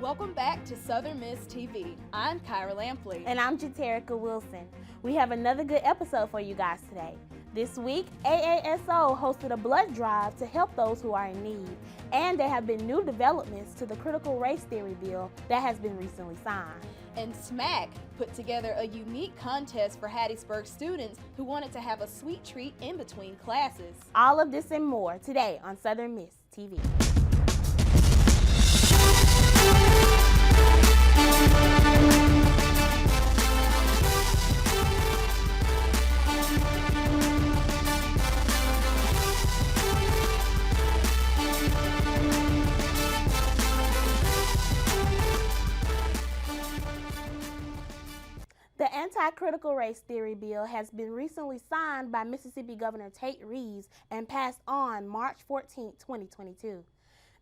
Welcome back to Southern Miss TV. I'm Kyra Lampley. And I'm Jaterica Wilson. We have another good episode for you guys today. This week, AASO hosted a blood drive to help those who are in need. And there have been new developments to the critical race theory bill that has been recently signed. And SMAC put together a unique contest for Hattiesburg students who wanted to have a sweet treat in between classes. All of this and more today on Southern Miss TV. The anti-critical race theory bill has been recently signed by Mississippi Governor Tate Reeves and passed on March 14, 2022.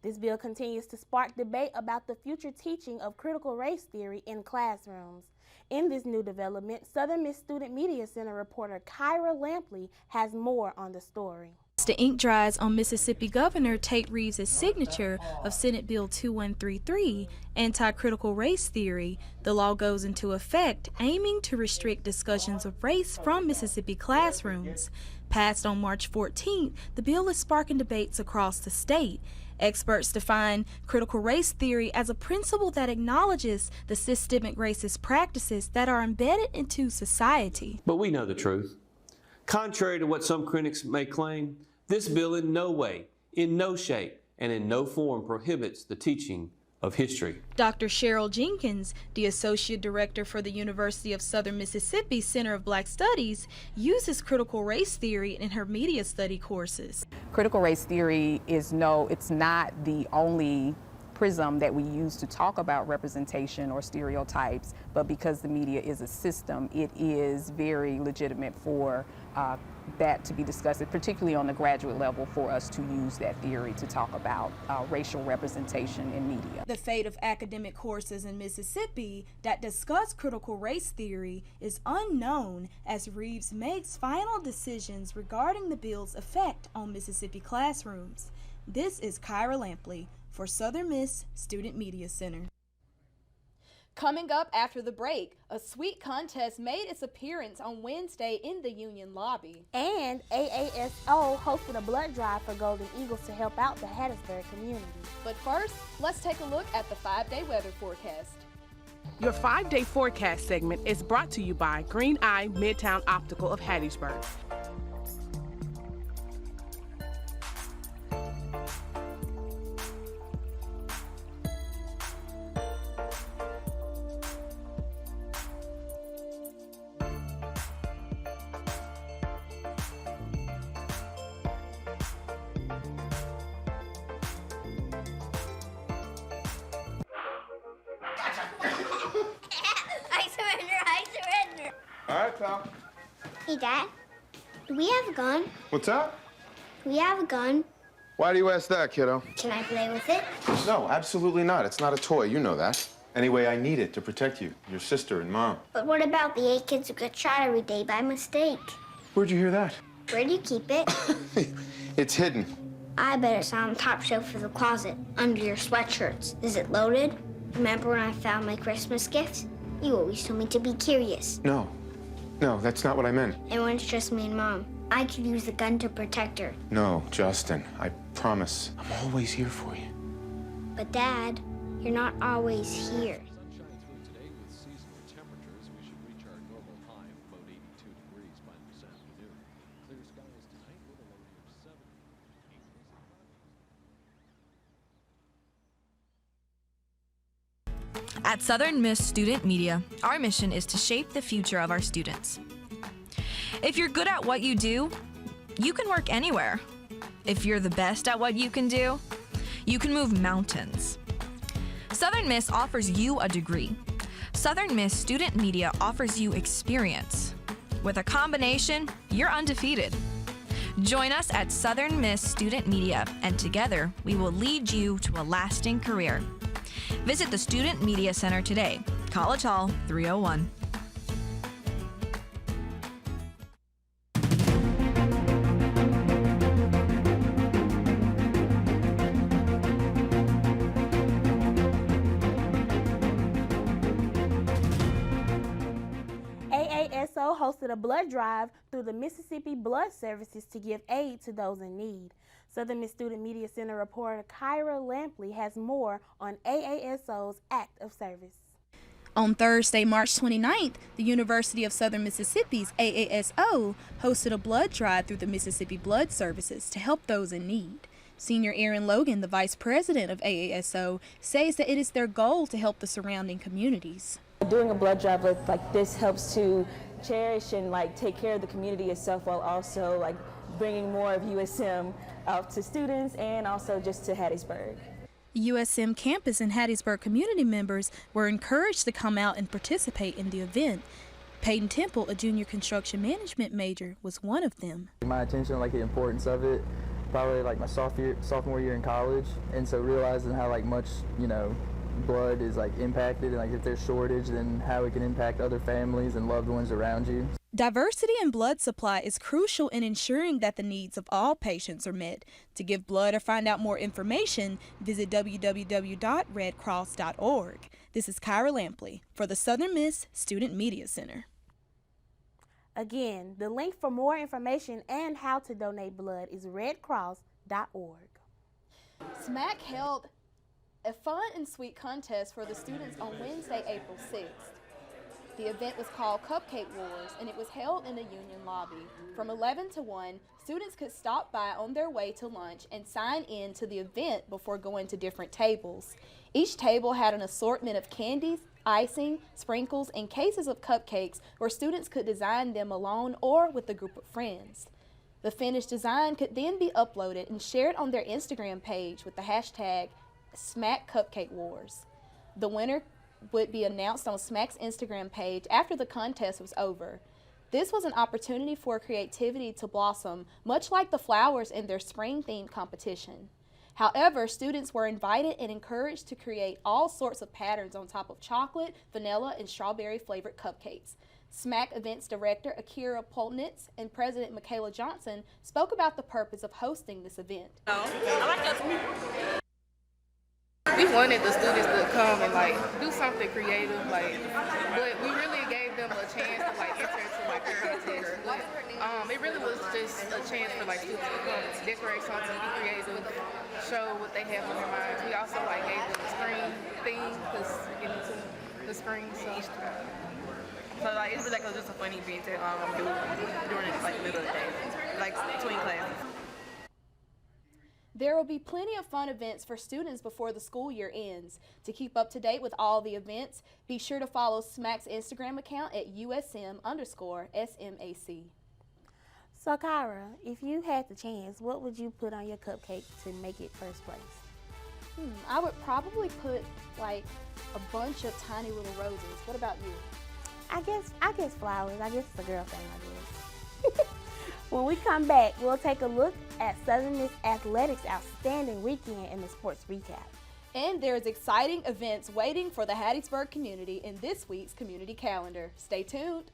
This bill continues to spark debate about the future teaching of critical race theory in classrooms. In this new development, Southern Miss Student Media Center reporter Kyra Lampley has more on the story. The ink dries on Mississippi Governor Tate Reeves' signature of Senate Bill 2133, Anti-Critical Race Theory. The law goes into effect, aiming to restrict discussions of race from Mississippi classrooms. Passed on March 14th, the bill is sparking debates across the state. Experts define critical race theory as a principle that acknowledges the systemic racist practices that are embedded into society. But we know the truth. Contrary to what some critics may claim, this bill in no way, in no shape, and in no form prohibits the teaching of history. Dr. Cheryl Jenkins, the Associate Director for the University of Southern Mississippi Center of Black Studies, uses critical race theory in her media study courses. Critical race theory it's not the only prism that we use to talk about representation or stereotypes, but because the media is a system, it is very legitimate for that to be discussed, particularly on the graduate level, for us to use that theory to talk about racial representation in media. The fate of academic courses in Mississippi that discuss critical race theory is unknown as Reeves makes final decisions regarding the bill's effect on Mississippi classrooms. This is Kyra Lampley for Southern Miss Student Media Center. Coming up after the break, a sweet contest made its appearance on Wednesday in the Union lobby. And AASO hosted a blood drive for Golden Eagles to help out the Hattiesburg community. But first, let's take a look at the 5-day weather forecast. Your 5-day forecast segment is brought to you by Green Eye Midtown Optical of Hattiesburg. All right, pal. Hey, Dad. Do we have a gun? What's up? We have a gun. Why do you ask that, kiddo? Can I play with it? No, absolutely not. It's not a toy. You know that. Anyway, I need it to protect you, your sister, and Mom. But what about the 8 kids who get shot every day by mistake? Where'd you hear that? Where do you keep it? It's hidden. I bet it's on the top shelf of the closet, under your sweatshirts. Is it loaded? Remember when I found my Christmas gift? You always told me to be curious. No. No, that's not what I meant. And when it's just me and Mom, I could use the gun to protect her. No, Justin, I promise. I'm always here for you. But Dad, you're not always here. Sunshine through today with seasonal temperatures. We should reach our normal high of about 82 degrees by this afternoon. Clear skies tonight with a low near 70. At Southern Miss Student Media, our mission is to shape the future of our students. If you're good at what you do, you can work anywhere. If you're the best at what you can do, you can move mountains. Southern Miss offers you a degree. Southern Miss Student Media offers you experience. With a combination, you're undefeated. Join us at Southern Miss Student Media, and together we will lead you to a lasting career. Visit the Student Media Center today, College Hall 301. also hosted a blood drive through the Mississippi Blood Services to give aid to those in need. Southern Miss Student Media Center reporter Kyra Lampley has more on AASO's act of service. On Thursday, March 29th, the University of Southern Mississippi's AASO hosted a blood drive through the Mississippi Blood Services to help those in need. Senior Aaron Logan, the vice president of AASO, says that it is their goal to help the surrounding communities. Doing a blood drive like this helps to cherish and take care of the community itself, while also bringing more of USM out to students and also just to Hattiesburg. USM campus and Hattiesburg community members were encouraged to come out and participate in the event. Peyton Temple, a junior construction management major, was one of them. My attention, the importance of it, probably my sophomore year in college, and so realizing how much blood is impacted, and if there's shortage, then how it can impact other families and loved ones around you. Diversity in blood supply is crucial in ensuring that the needs of all patients are met. To give blood or find out more information, visit www.redcross.org. This is Kyra Lampley for the Southern Miss Student Media Center. Again, the link for more information and how to donate blood is redcross.org. SMAC held a fun and sweet contest for the students on Wednesday, April 6th. The event was called CupCake Wars, and it was held in the Union lobby. From 11 to 1, students could stop by on their way to lunch and sign in to the event before going to different tables. Each table had an assortment of candies, icing, sprinkles, and cases of cupcakes where students could design them alone or with a group of friends. The finished design could then be uploaded and shared on their Instagram page with the hashtag SMAC Cupcake Wars. The winner would be announced on SMAC's Instagram page after the contest was over. This was an opportunity for creativity to blossom, much like the flowers in their spring-themed competition. However, students were invited and encouraged to create all sorts of patterns on top of chocolate, vanilla, and strawberry-flavored cupcakes. SMAC Events Director Kyra and President Michaela Johnson spoke about the purpose of hosting this event. We wanted the students to come and do something creative, but we really gave them a chance to enter into the contest. But it really was just a chance for students to come decorate something, be creative, show what they have on their minds. We also gave them a spring theme because we're getting into the spring, so it's really just a funny event to do during the middle of the day, between classes. There will be plenty of fun events for students before the school year ends. To keep up to date with all the events, be sure to follow SMAC's Instagram account at USM_SMAC. So Kyra, if you had the chance, what would you put on your cupcake to make it first place? I would probably put a bunch of tiny little roses. What about you? I guess flowers. I guess it's a girl thing, I guess. When we come back, we'll take a look at Southern Miss Athletics' outstanding weekend in the sports recap. And there's exciting events waiting for the Hattiesburg community in this week's community calendar. Stay tuned.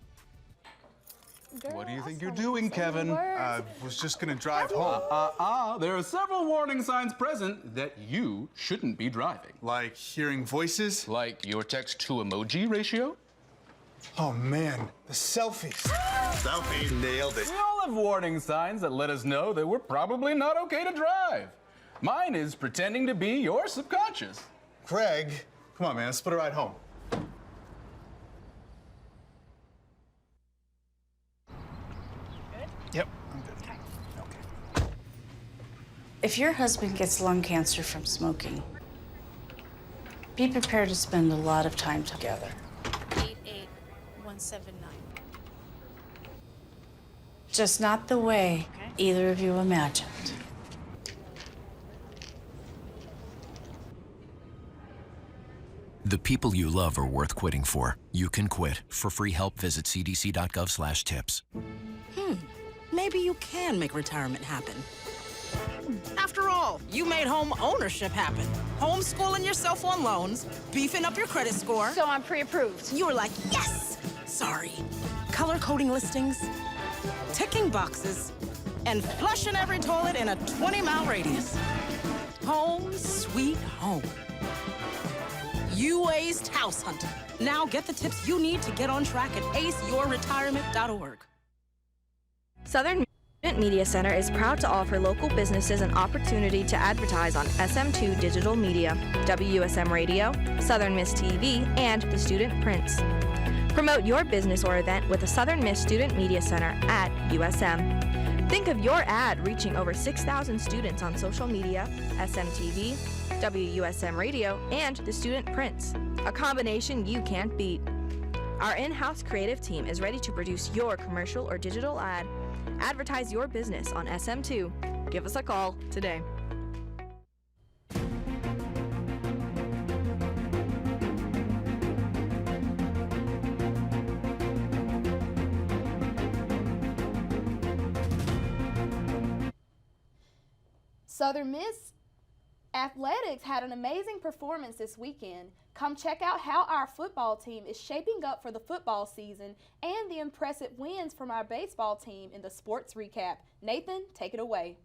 Girl, what do you think you're doing, Kevin? I was just gonna drive home. There are several warning signs present that you shouldn't be driving. Like hearing voices? Like your text-to-emoji ratio? Oh man, the selfies. Selfie, nailed it. We all have warning signs that let us know that we're probably not okay to drive. Mine is pretending to be your subconscious. Craig, come on man, let's split a ride home. Yep, I'm good. Okay. If your husband gets lung cancer from smoking, be prepared to spend a lot of time together. 88179. Just not the way either of you imagined. The people you love are worth quitting for. You can quit. For free help, visit cdc.gov/tips. Maybe you can make retirement happen. After all, you made home ownership happen. Homeschooling yourself on loans, beefing up your credit score. So I'm pre-approved. You were like, yes! Sorry. Color coding listings, ticking boxes, and flushing every toilet in a 20-mile radius. Home sweet home. You aced house hunting. Now get the tips you need to get on track at aceyourretirement.org. Southern Student Media Center is proud to offer local businesses an opportunity to advertise on SM2 Digital Media, WUSM Radio, Southern Miss TV, and the Student Prints. Promote your business or event with the Southern Miss Student Media Center at USM. Think of your ad reaching over 6,000 students on social media, SMTV, WUSM Radio, and the Student Prints, a combination you can't beat. Our in-house creative team is ready to produce your commercial or digital ad. Advertise your business on SM2. Give us a call today. Southern Miss Athletics had an amazing performance this weekend. Come check out how our football team is shaping up for the football season and the impressive wins from our baseball team in the sports recap. Nathan, take it away.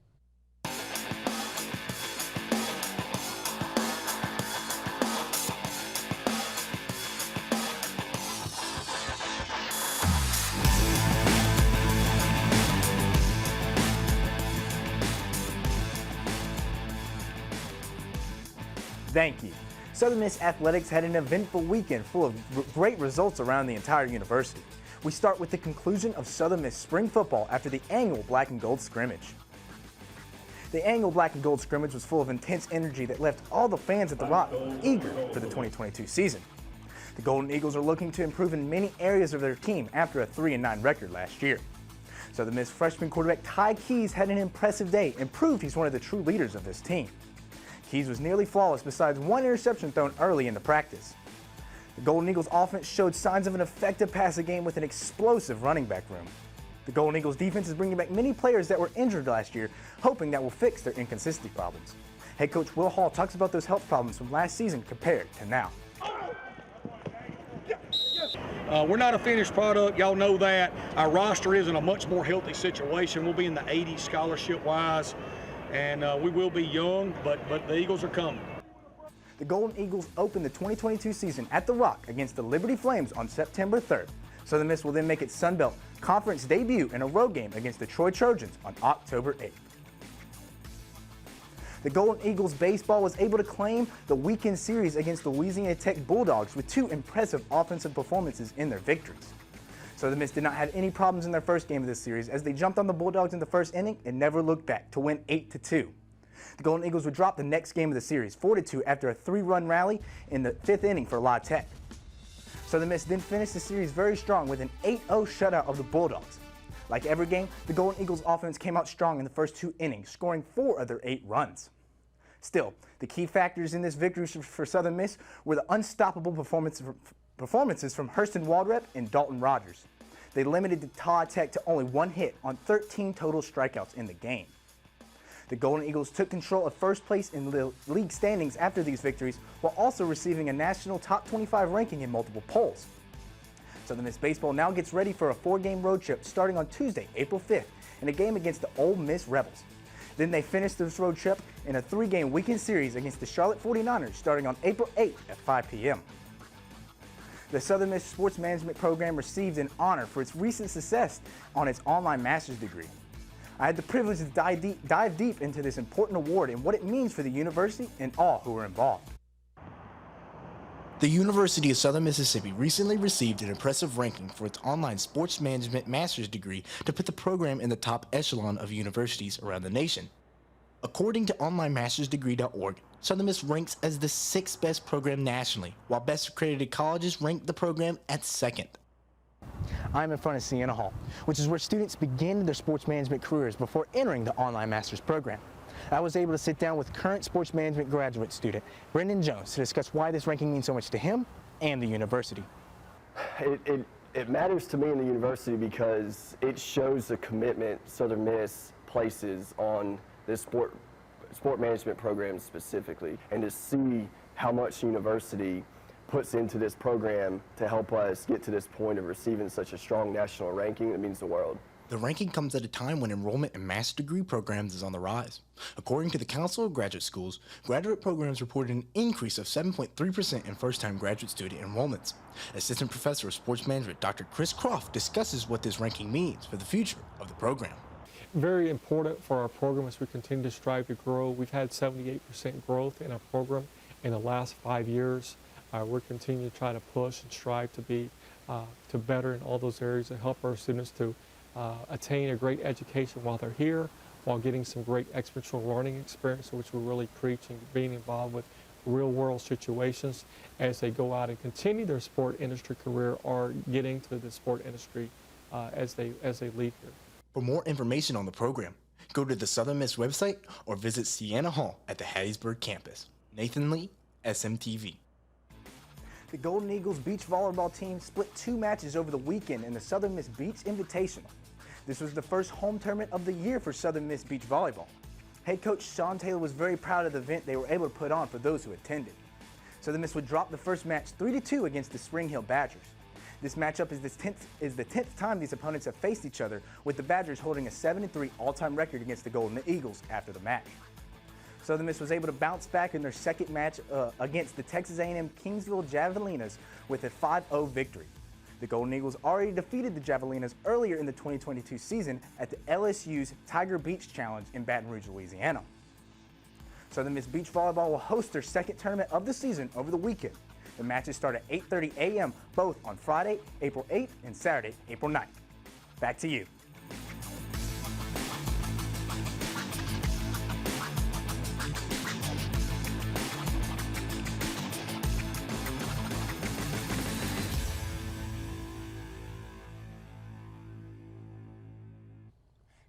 Thank you. Southern Miss Athletics had an eventful weekend full of great results around the entire university. We start with the conclusion of Southern Miss spring football after the annual Black and Gold scrimmage. The annual Black and Gold scrimmage was full of intense energy that left all the fans at the Rock eager for the 2022 season. The Golden Eagles are looking to improve in many areas of their team after a 3-9 record last year. Southern Miss freshman quarterback Ty Keys had an impressive day and proved he's one of the true leaders of this team. Keys was nearly flawless besides one interception thrown early in the practice. The Golden Eagles offense showed signs of an effective passing game with an explosive running back room. The Golden Eagles defense is bringing back many players that were injured last year, hoping that will fix their inconsistency problems. Head coach Will Hall talks about those health problems from last season compared to now. We're not a finished product, y'all know that. Our roster is in a much more healthy situation. We'll be in the 80s scholarship-wise. And we will be young, but the Eagles are coming. The Golden Eagles open the 2022 season at the Rock against the Liberty Flames on September 3rd. Southern Miss will then make its Sun Belt Conference debut in a road game against the Troy Trojans on October 8th. The Golden Eagles baseball was able to claim the weekend series against the Louisiana Tech Bulldogs with two impressive offensive performances in their victories. Southern Miss did not have any problems in their first game of this series as they jumped on the Bulldogs in the first inning and never looked back to win 8-2. The Golden Eagles would drop the next game of the series 4-2 after a 3-run rally in the 5th inning for La Tech. Southern Miss then finished the series very strong with an 8-0 shutout of the Bulldogs. Like every game, the Golden Eagles offense came out strong in the first 2 innings, scoring 4 of their 8 runs. Still, the key factors in this victory for Southern Miss were the unstoppable performances from Hurston Waldrep and Dalton Rogers. They limited the Todd Tech to only 1 hit on 13 total strikeouts in the game. The Golden Eagles took control of first place in the league standings after these victories, while also receiving a national top 25 ranking in multiple polls. Southern Miss baseball now gets ready for a 4-game road trip starting on Tuesday, April 5th, in a game against the Ole Miss Rebels. Then they finish this road trip in a 3-game weekend series against the Charlotte 49ers starting on April 8th at 5 p.m. The Southern Miss Sports Management program received an honor for its recent success on its online master's degree. I had the privilege to dive deep into this important award and what it means for the university and all who are involved. The University of Southern Mississippi recently received an impressive ranking for its online sports management master's degree to put the program in the top echelon of universities around the nation. According to onlinemastersdegree.org, Southern Miss ranks as the 6th best program nationally, while best accredited colleges rank the program at 2nd. I'm in front of Sienna Hall, which is where students begin their sports management careers before entering the online master's program. I was able to sit down with current sports management graduate student Brendan Jones to discuss why this ranking means so much to him and the university. It matters to me in the university because it shows the commitment Southern Miss places on this sport management program specifically, and to see how much the university puts into this program to help us get to this point of receiving such a strong national ranking, it means the world. The ranking comes at a time when enrollment in master's degree programs is on the rise. According to the Council of Graduate Schools, graduate programs reported an increase of 7.3% in first-time graduate student enrollments. Assistant Professor of Sports Management Dr. Chris Croft discusses what this ranking means for the future of the program. Very important for our program as we continue to strive to grow. We've had 78% growth in our program in the last 5 years. We're continuing to try to push and strive to be to better in all those areas and help our students to attain a great education while they're here, while getting some great experiential learning experience, which we really preach, and being involved with real-world situations as they go out and continue their sport industry career or get into the sport industry as they leave here. For more information on the program, go to the Southern Miss website or visit Sienna Hall at the Hattiesburg campus. Nathan Lee, SMTV. The Golden Eagles beach volleyball team split 2 matches over the weekend in the Southern Miss Beach Invitational. This was the first home tournament of the year for Southern Miss Beach Volleyball. Head coach Sean Taylor was very proud of the event they were able to put on for those who attended. Southern Miss would drop the first match 3-2 against the Spring Hill Badgers. This matchup is the 10th time these opponents have faced each other, with the Badgers holding a 7-3 all-time record against the Golden Eagles after the match. Southern Miss was able to bounce back in their second match against the Texas A&M Kingsville Javelinas with a 5-0 victory. The Golden Eagles already defeated the Javelinas earlier in the 2022 season at the LSU's Tiger Beach Challenge in Baton Rouge, Louisiana. Southern Miss Beach Volleyball will host their second tournament of the season over the weekend. The matches start at 8:30 a.m. both on Friday, April 8th and Saturday, April 9th. Back to you.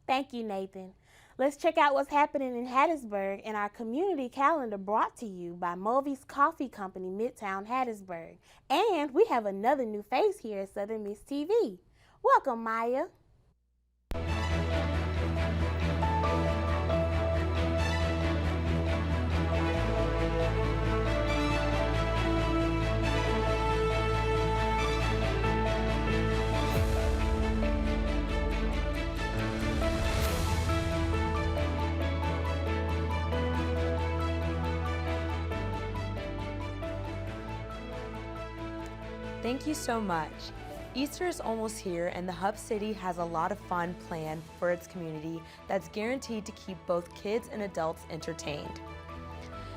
Thank you, Nathan. Let's check out what's happening in Hattiesburg in our community calendar brought to you by Mulvey's Coffee Company, Midtown Hattiesburg. And we have another new face here at Southern Miss TV. Welcome, Maya. Thank you so much. Easter is almost here and the Hub City has a lot of fun planned for its community that's guaranteed to keep both kids and adults entertained.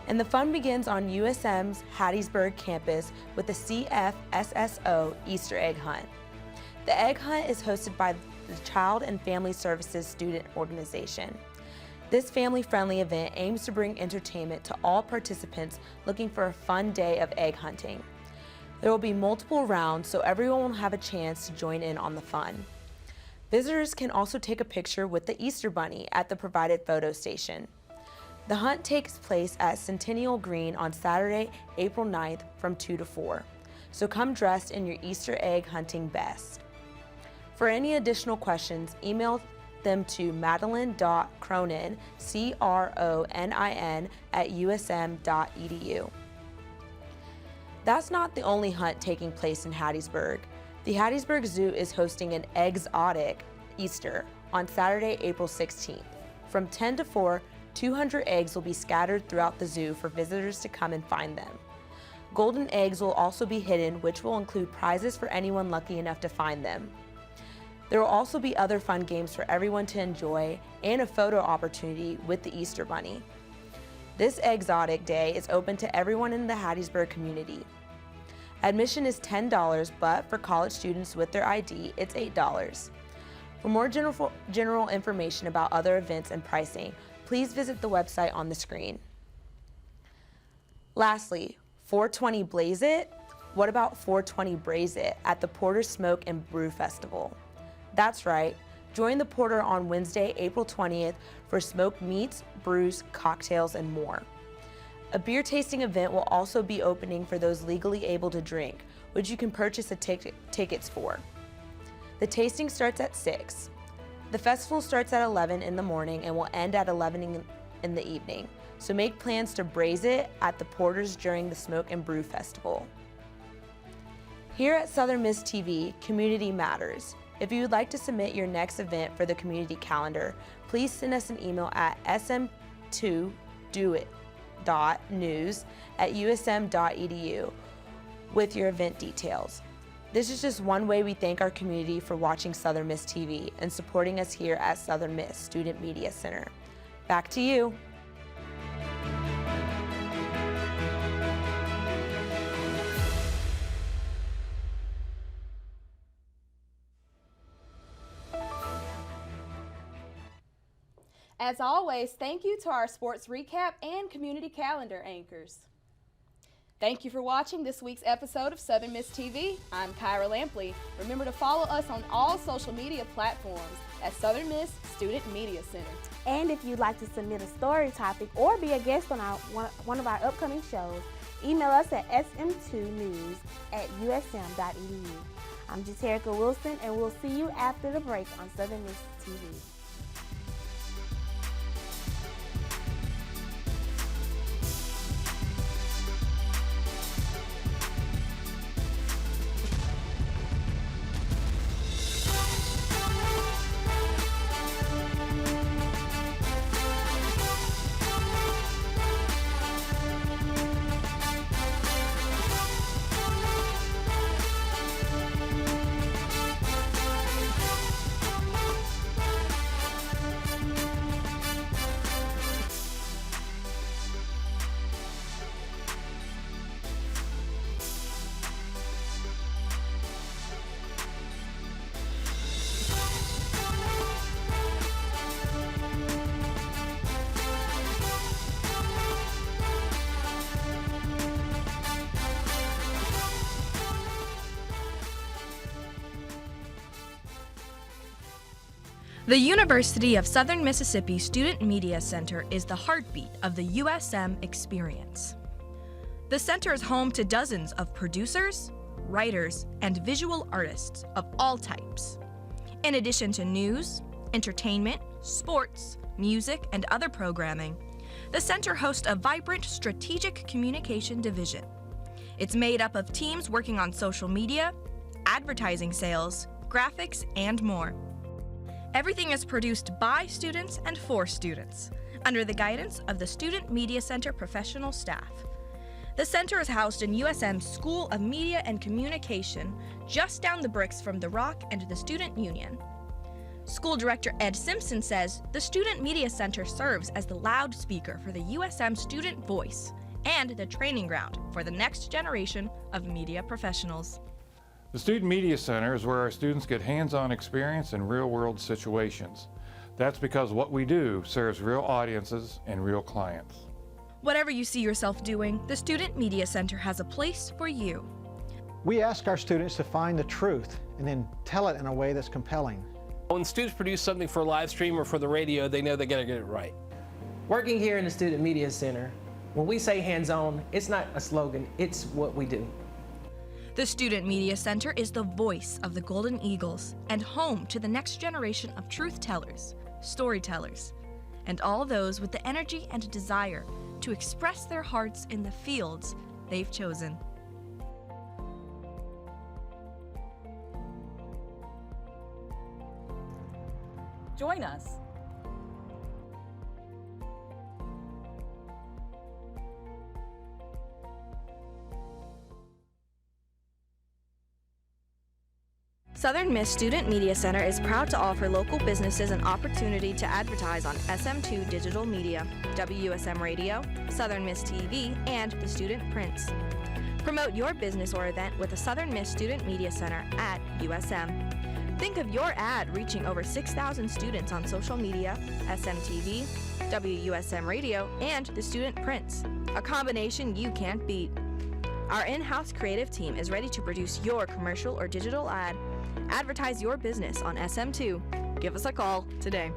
And the fun begins on USM's Hattiesburg campus with the CFSSO Easter Egg Hunt. The Egg Hunt is hosted by the Child and Family Services Student Organization. This family-friendly event aims to bring entertainment to all participants looking for a fun day of egg hunting. There will be multiple rounds, so everyone will have a chance to join in on the fun. Visitors can also take a picture with the Easter Bunny at the provided photo station. The hunt takes place at Centennial Green on Saturday, April 9th from 2 to 4. So come dressed in your Easter egg hunting best. For any additional questions, email them to madeline.cronin, CRONIN, @usm.edu. That's not the only hunt taking place in Hattiesburg. The Hattiesburg Zoo is hosting an Exotic Easter on Saturday, April 16th. From 10 to 4, 200 eggs will be scattered throughout the zoo for visitors to come and find them. Golden eggs will also be hidden, which will include prizes for anyone lucky enough to find them. There will also be other fun games for everyone to enjoy and a photo opportunity with the Easter Bunny. This Exotic Day is open to everyone in the Hattiesburg community. Admission is $10, but for college students with their ID, it's $8. For more general information about other events and pricing, please visit the website on the screen. Lastly, 420 Blaze It? What about 420 Braise It at the Porter Smoke and Brew Festival? That's right, join the Porter on Wednesday, April 20th for smoked meats, brews, cocktails, and more. A beer tasting event will also be opening for those legally able to drink, which you can purchase tickets for. The tasting starts at 6. The festival starts at 11 in the morning and will end at 11 in the evening, so make plans to braise it at the Porters during the Smoke and Brew Festival. Here at Southern Miss TV, community matters. If you would like to submit your next event for the community calendar, please send us an email at sm2doit.news@usm.edu with your event details. This is just one way we thank our community for watching Southern Miss TV and supporting us here at Southern Miss Student Media Center. Back to you. As always, thank you to our sports recap and community calendar anchors. Thank you for watching this week's episode of Southern Miss TV. I'm Kyra Lampley. Remember to follow us on all social media platforms at Southern Miss Student Media Center. And if you'd like to submit a story topic or be a guest on one of our upcoming shows, email us at sm2news@usm.edu. I'm Jaterica Wilson, and we'll see you after the break on Southern Miss TV. The University of Southern Mississippi Student Media Center is the heartbeat of the USM experience. The center is home to dozens of producers, writers, and visual artists of all types. In addition to news, entertainment, sports, music, and other programming, the center hosts a vibrant strategic communication division. It's made up of teams working on social media, advertising sales, graphics, and more. Everything is produced by students and for students, under the guidance of the Student Media Center professional staff. The center is housed in USM's School of Media and Communication, just down the bricks from the Rock and the Student Union. School Director Ed Simpson says the Student Media Center serves as the loudspeaker for the USM student voice and the training ground for the next generation of media professionals. The Student Media Center is where our students get hands-on experience in real-world situations. That's because what we do serves real audiences and real clients. Whatever you see yourself doing, the Student Media Center has a place for you. We ask our students to find the truth and then tell it in a way that's compelling. When students produce something for a live stream or for the radio, they know they gotta get it right. Working here in the Student Media Center, when we say hands-on, it's not a slogan, it's what we do. The Student Media Center is the voice of the Golden Eagles and home to the next generation of truth tellers, storytellers, and all those with the energy and desire to express their hearts in the fields they've chosen. Join us. Southern Miss Student Media Center is proud to offer local businesses an opportunity to advertise on SM2 Digital Media, WUSM Radio, Southern Miss TV, and the student prints. Promote your business or event with the Southern Miss Student Media Center at USM. Think of your ad reaching over 6,000 students on social media, SMTV, WUSM Radio, and the student prints, a combination you can't beat. Our in-house creative team is ready to produce your commercial or digital ad. Advertise your business on SM2. Give us a call today.